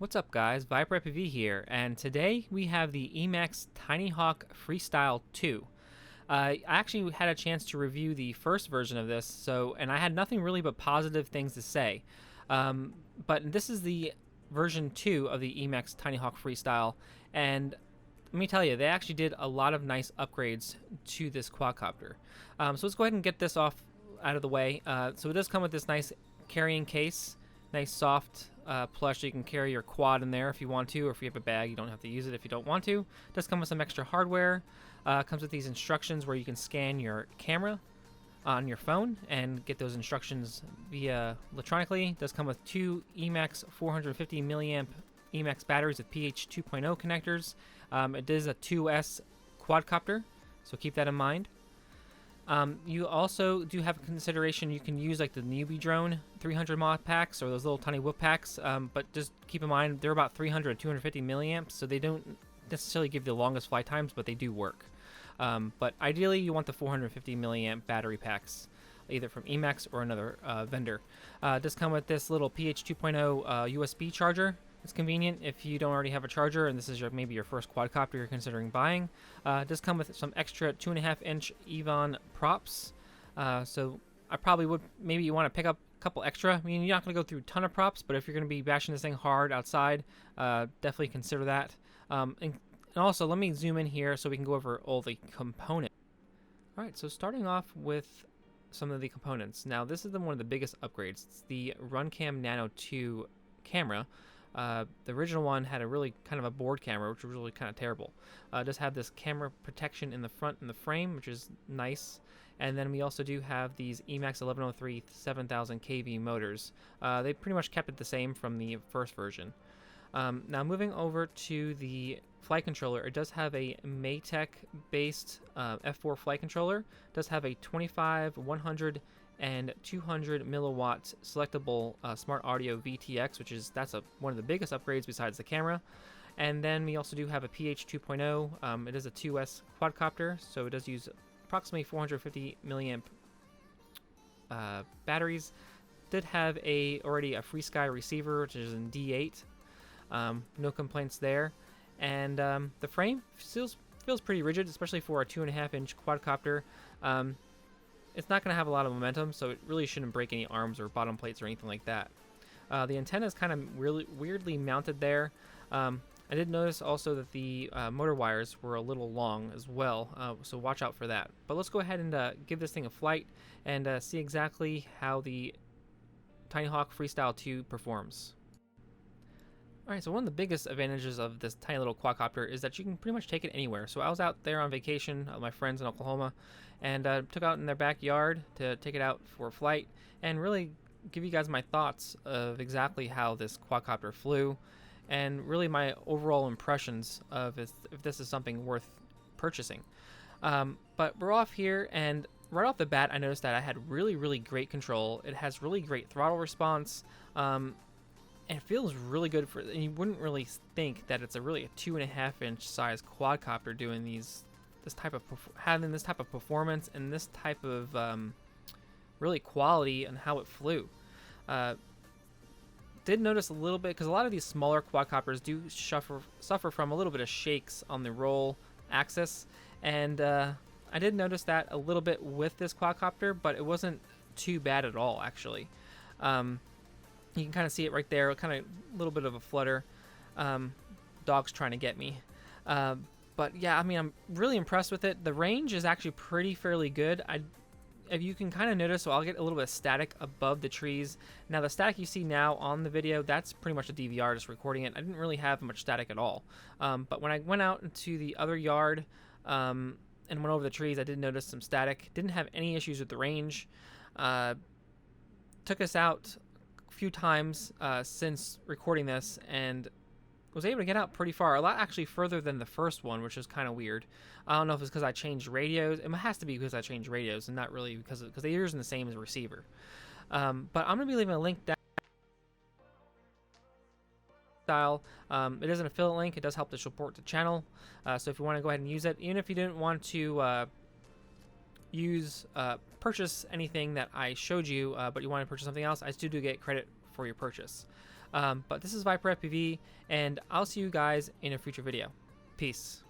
What's up guys, Viper FPV here, and today we have the Emax Tinyhawk Freestyle 2. I actually had a chance to review the first version of this, and I had nothing really but positive things to say. But this is the version 2 of the Emax Tinyhawk Freestyle, and let me tell you, they actually did a lot of nice upgrades to this quadcopter. So let's go ahead and get this out of the way. So it does come with this nice carrying case, nice soft plush. You can carry your quad in there if you want to, or if you have a bag you don't have to use it if you don't want to. It does come with some extra hardware. Comes with these instructions where you can scan your camera on your phone and get those instructions via electronically. It does come with two Emax 450 milliamp Emax batteries with pH 2.0 connectors. It is a 2S quadcopter, so keep that in mind. You also do have a consideration. You can use like the newbie drone 300 mod packs or those little tiny whoop packs, but just keep in mind they're about 300 250 milliamps, so they don't necessarily give the longest flight times, but they do work. But ideally you want the 450 milliamp battery packs, either from Emax or another vendor. It does come with this little pH 2.0 USB charger. It's convenient if you don't already have a charger and this is maybe your first quadcopter you're considering buying. It does come with some extra 2.5-inch Evon props. So I probably would, maybe you want to pick up a couple extra. I mean, you're not going to go through a ton of props, but if you're going to be bashing this thing hard outside, definitely consider that. And also, let me zoom in here so we can go over all the components. All right, so starting off with some of the components. Now, this is one of the biggest upgrades. It's the RunCam Nano 2 camera. The original one had a really kind of a board camera, which was really kind of terrible. Does have this camera protection in the front and the frame, which is nice. And then we also do have these Emax 1103 7000 kV motors. They pretty much kept it the same from the first version. Now moving over to the flight controller, it does have a Maytech based F4 flight controller. It does have a 25, 100, and 200 milliwatt selectable smart audio VTX, that's one of the biggest upgrades besides the camera. And then we also do have a pH 2.0. It is a 2S quadcopter, so it does use approximately 450 milliamp batteries. Did have already a FreeSky receiver, which is in D8. No complaints there. And the frame feels pretty rigid, especially for a 2.5-inch quadcopter. It's not going to have a lot of momentum, so it really shouldn't break any arms or bottom plates or anything like that. The antenna is kind of really weirdly mounted there. I did notice also that the motor wires were a little long as well, so watch out for that. But let's go ahead and give this thing a flight and see exactly how the Tinyhawk Freestyle 2 performs. Alright, so one of the biggest advantages of this tiny little quadcopter is that you can pretty much take it anywhere. So I was out there on vacation with my friends in Oklahoma and took out in their backyard to take it out for a flight and really give you guys my thoughts of exactly how this quadcopter flew and really my overall impressions of if this is something worth purchasing. But we're off here, and right off the bat I noticed that I had really great control. It has really great throttle response. And it feels really good and you wouldn't really think that it's really a 2.5-inch size quadcopter doing having this type of performance and this type of really quality and how it flew. Did notice a little bit, because a lot of these smaller quadcopters do suffer from a little bit of shakes on the roll axis, and I did notice that a little bit with this quadcopter, but it wasn't too bad at all actually. You can kind of see it right there, kind of a little bit of a flutter. Dog's trying to get me. But yeah, I mean, I'm really impressed with it. The range is actually fairly good. If you can kind of notice, so I'll get a little bit of static above the trees. Now, the static you see now on the video, that's pretty much a DVR just recording it. I didn't really have much static at all. But when I went out into the other yard and went over the trees, I did notice some static. Didn't have any issues with the range. Took us out few times since recording this and was able to get out pretty far, a lot actually further than the first one, which is kind of weird. I don't know if it's because I changed radios. It has to be because I changed radios and not really because they're using the same as a receiver. But I'm gonna be leaving a link down style. It is an affiliate link. It does help to support the channel, so if you want to go ahead and use it, even if you didn't want to purchase anything that I showed you, but you want to purchase something else, I still do get credit for your purchase. But this is Viper FPV, and I'll see you guys in a future video. Peace.